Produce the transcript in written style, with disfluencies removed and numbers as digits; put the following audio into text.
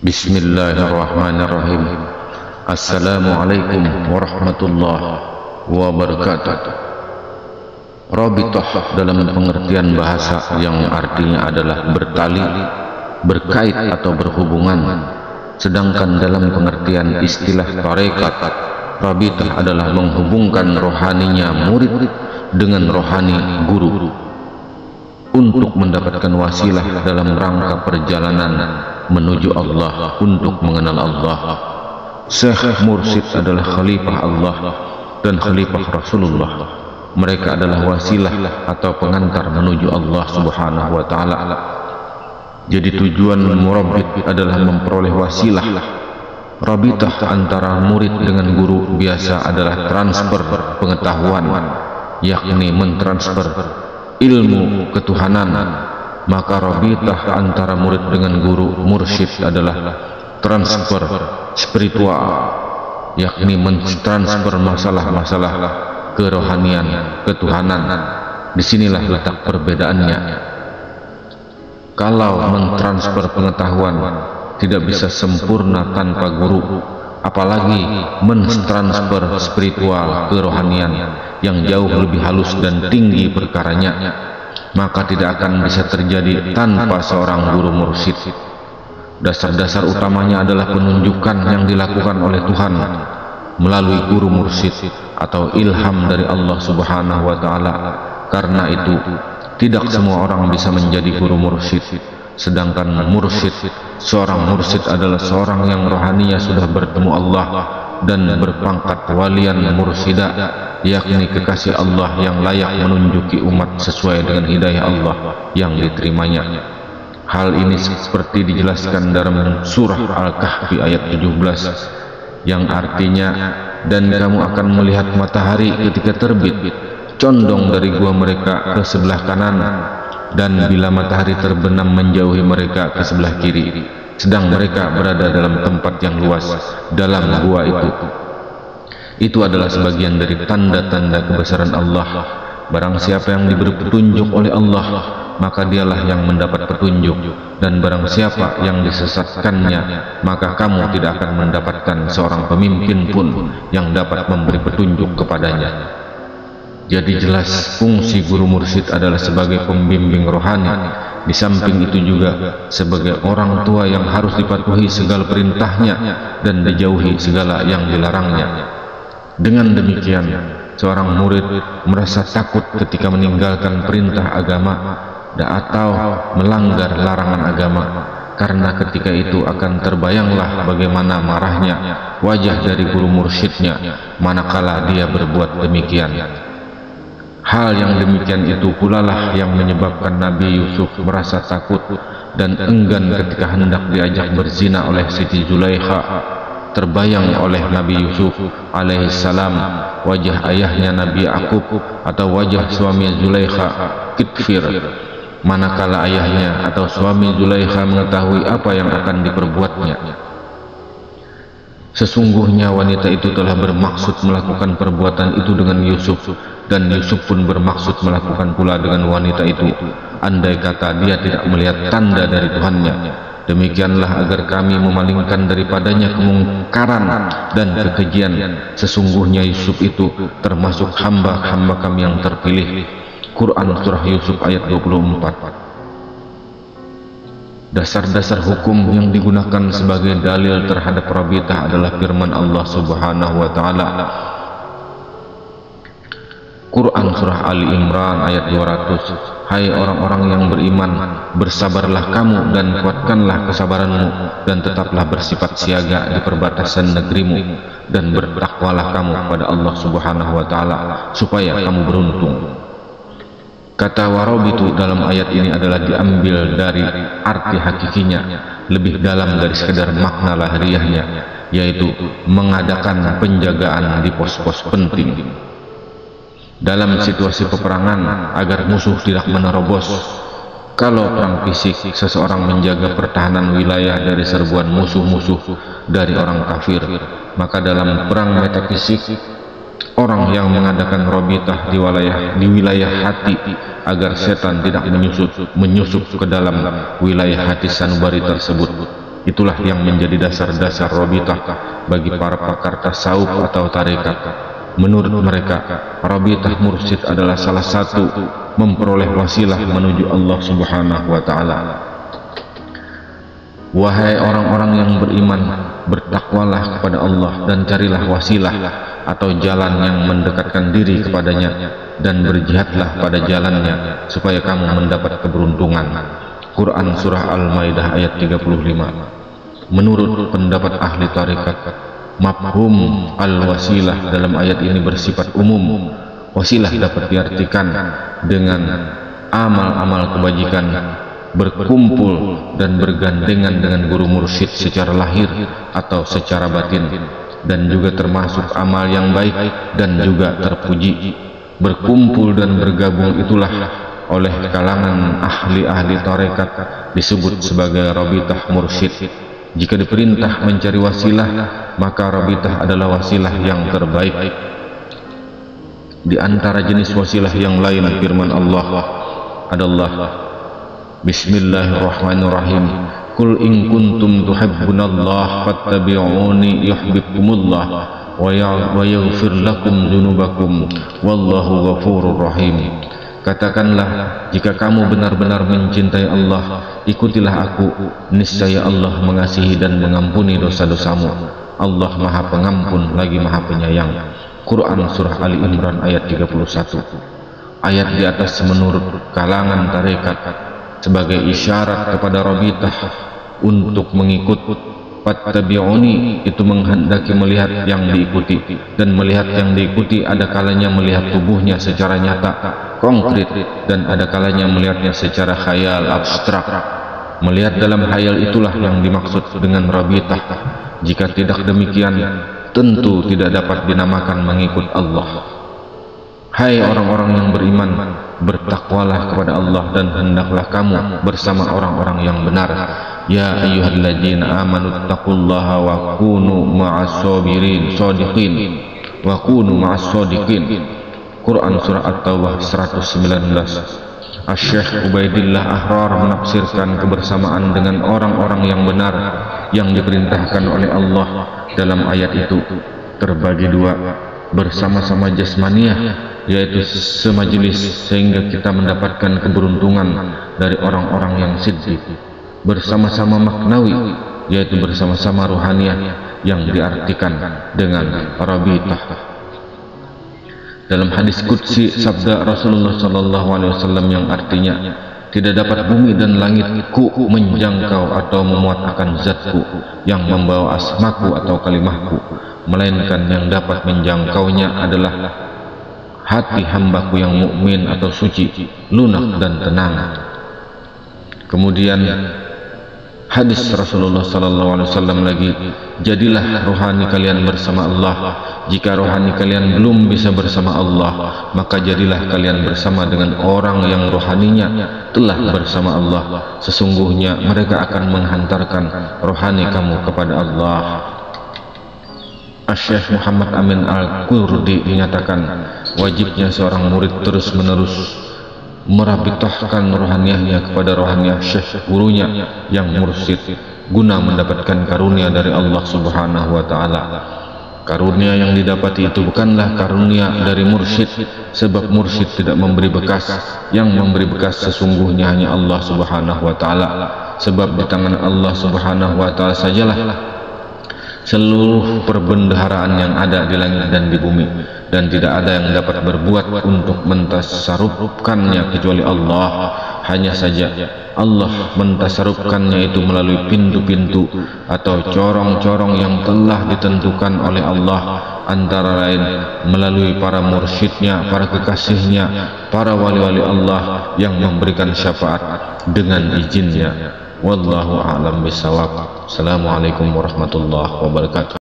Bismillahirrahmanirrahim. Assalamualaikum warahmatullahi wabarakatuh. Rabithah dalam pengertian bahasa yang artinya adalah bertali, berkait atau berhubungan. Sedangkan dalam pengertian istilah tarekat, rabithah adalah menghubungkan rohaninya murid dengan rohani guru untuk mendapatkan wasilah dalam rangka perjalanan menuju Allah, untuk mengenal Allah. Syekh Mursyid adalah khalifah Allah dan khalifah Rasulullah. Mereka adalah wasilah atau pengantar menuju Allah Subhanahu wa taala. Jadi tujuan murabbit adalah memperoleh wasilah. Rabithah antara murid dengan guru biasa adalah transfer pengetahuan, yakni mentransfer ilmu ketuhanan. Maka rabithah antara murid dengan guru mursyid adalah transfer spiritual, yakni mentransfer masalah-masalah kerohanian, ketuhanan. Disinilah letak perbedaannya. Kalau mentransfer pengetahuan tidak bisa sempurna tanpa guru, apalagi mentransfer spiritual kerohanian yang jauh lebih halus dan tinggi perkaranya, maka tidak akan bisa terjadi tanpa seorang guru mursyid. Dasar-dasar utamanya adalah penunjukan yang dilakukan oleh Tuhan melalui guru mursyid atau ilham dari Allah Subhanahu wa taala. Karena itu tidak semua orang bisa menjadi guru mursyid. Sedangkan mursyid, seorang mursyid adalah seorang yang rohaninya sudah bertemu Allah dan berpangkat walian mursyidah, yakni kekasih Allah yang layak menunjuki umat sesuai dengan hidayah Allah yang diterimanya. Hal ini seperti dijelaskan dalam surah Al-Kahfi ayat 17 yang artinya, dan kamu akan melihat matahari ketika terbit condong dari gua mereka ke sebelah kanan, dan bila matahari terbenam menjauhi mereka ke sebelah kiri, sedang mereka berada dalam tempat yang luas dalam gua itu. Itu adalah sebagian dari tanda-tanda kebesaran Allah. Barang siapa yang diberi petunjuk oleh Allah, maka dialah yang mendapat petunjuk, dan barang siapa yang disesatkannya, maka kamu tidak akan mendapatkan seorang pemimpin pun yang dapat memberi petunjuk kepadanya. Jadi jelas fungsi guru mursyid adalah sebagai pembimbing rohani. Di samping itu juga sebagai orang tua yang harus dipatuhi segala perintahnya dan dijauhi segala yang dilarangnya. Dengan demikian, seorang murid merasa takut ketika meninggalkan perintah agama atau melanggar larangan agama, karena ketika itu akan terbayanglah bagaimana marahnya wajah dari guru mursyidnya manakala dia berbuat demikian. Hal yang demikian itu pula lah yang menyebabkan Nabi Yusuf merasa takut dan enggan ketika hendak diajak berzina oleh Siti Zulaikha. Terbayang oleh Nabi Yusuf alaihissalam wajah ayahnya Nabi Yakub atau wajah suami Zulaikha, Kitfir, manakala ayahnya atau suami Zulaikha mengetahui apa yang akan diperbuatnya. Sesungguhnya wanita itu telah bermaksud melakukan perbuatan itu dengan Yusuf, dan Yusuf pun bermaksud melakukan pula dengan wanita itu, andai kata dia tidak melihat tanda dari Tuhannya. Demikianlah agar kami memalingkan daripadanya kemungkaran dan kekejian. Sesungguhnya Yusuf itu termasuk hamba-hamba kami yang terpilih. Quran Surah Yusuf ayat 24. Dasar-dasar hukum yang digunakan sebagai dalil terhadap rabithah adalah firman Allah Subhanahu wa taala. Quran Surah Ali Imran ayat 200. Hai orang-orang yang beriman, bersabarlah kamu dan kuatkanlah kesabaranmu, dan tetaplah bersifat siaga di perbatasan negerimu, dan bertakwalah kamu kepada Allah Subhanahu wa taala supaya kamu beruntung. Kata warabitu dalam ayat ini adalah diambil dari arti hakikinya, lebih dalam dari sekedar makna lahiriahnya, yaitu mengadakan penjagaan di pos-pos penting dalam situasi peperangan agar musuh tidak menerobos. Kalau perang fisik, seseorang menjaga pertahanan wilayah dari serbuan musuh-musuh dari orang kafir, maka dalam perang metafisik, orang yang mengadakan rabithah di wilayah hati agar setan tidak menyusup ke dalam wilayah hati sanubari tersebut. Itulah yang menjadi dasar-dasar Rabithah bagi para pakar tasawuf atau tarekat. Menurut mereka, Rabithah mursyid adalah salah satu memperoleh wasilah menuju Allah Subhanahu wa Ta'ala. Wahai orang-orang yang beriman, bertakwalah kepada Allah dan carilah wasilah atau jalan yang mendekatkan diri kepadanya, dan berjihadlah pada jalannya supaya kamu mendapat keberuntungan. Quran Surah Al-Maidah ayat 35. Menurut pendapat ahli tarekat, mafhum al-wasilah dalam ayat ini bersifat umum. Wasilah dapat diartikan dengan amal-amal kebajikan, berkumpul dan bergandengan dengan guru mursyid secara lahir atau secara batin, dan juga termasuk amal yang baik dan juga terpuji. Berkumpul dan bergabung itulah oleh kalangan ahli-ahli tarekat disebut sebagai Rabithah mursyid. Jika diperintah mencari wasilah, maka Rabithah adalah wasilah yang terbaik. Di antara jenis wasilah yang lain, firman Allah adalah Bismillahirrahmanirrahim. Qul in kuntum tuhibbunallah fattabi'uni yuhibbukumullah wa yaghfir lakum dzunubakum wallahu ghafurur rahim. Katakanlah, jika kamu benar-benar mencintai Allah, ikutilah aku, niscaya Allah mengasihi dan mengampuni dosa-dosamu. Allah Maha Pengampun lagi Maha Penyayang. Quran Surah Ali Imran ayat 31. Ayat di atas menurut kalangan tarekat sebagai isyarat kepada Rabithah untuk mengikut. Fattabi'uni itu menghendaki melihat yang diikuti, dan melihat yang diikuti ada kalanya melihat tubuhnya secara nyata, konkret, dan ada kalanya melihatnya secara khayal, abstrak. Melihat dalam khayal itulah yang dimaksud dengan Rabithah. Jika tidak demikian, tentu tidak dapat dinamakan mengikut Allah. Hai orang-orang yang beriman, bertakwalah kepada Allah dan hendaklah kamu bersama orang-orang yang benar. Ya ayyuhalladzina amanu taqullaha wa kunu ma'as sabirin shadiqin wa kunu ma'as shadiqin. Quran Surah At-Taubah 119. Asy-Syaikh Ubaidillah Ahrar menafsirkan kebersamaan dengan orang-orang yang benar yang diperintahkan oleh Allah dalam ayat itu terbagi dua. Bersama-sama jasmaniah, yaitu semajelis sehingga kita mendapatkan keberuntungan dari orang-orang yang siddiq. Bersama-sama maknawi, yaitu bersama-sama ruhaniah yang diartikan dengan Rabithah. Dalam hadis qudsi sabda Rasulullah SAW yang artinya, tidak dapat bumi dan langitku menjangkau atau memuat akan zatku yang membawa asmaku atau kalimahku, melainkan yang dapat menjangkaunya adalah hati hambaku yang mukmin atau suci, lunak dan tenang. Kemudian hadis Rasulullah SAW lagi, jadilah rohani kalian bersama Allah. Jika rohani kalian belum bisa bersama Allah, maka jadilah kalian bersama dengan orang yang rohaninya telah bersama Allah. Sesungguhnya mereka akan menghantarkan rohani kamu kepada Allah. Asy-Syaikh Muhammad Amin Al-Qurdi menyatakan, wajibnya seorang murid terus-menerus merabithahkan rohaniahnya kepada rohaniah syekh gurunya yang mursyid, guna mendapatkan karunia dari Allah Subhanahu wa Ta'ala. Karunia yang didapati itu bukanlah karunia dari mursyid, sebab mursyid tidak memberi bekas. Yang memberi bekas sesungguhnya hanya Allah Subhanahu wa Ta'ala, sebab di tangan Allah Subhanahu wa Ta'ala sajalah seluruh perbendaharaan yang ada di langit dan di bumi, dan tidak ada yang dapat berbuat untuk mentasarufkannya kecuali Allah. Hanya saja Allah mentasarufkannya itu melalui pintu-pintu atau corong-corong yang telah ditentukan oleh Allah, antara lain melalui para mursyidnya, para kekasihnya, para wali-wali Allah yang memberikan syafaat dengan izinnya. Wallahu a'lam bishawab. Assalamualaikum warahmatullahi wabarakatuh.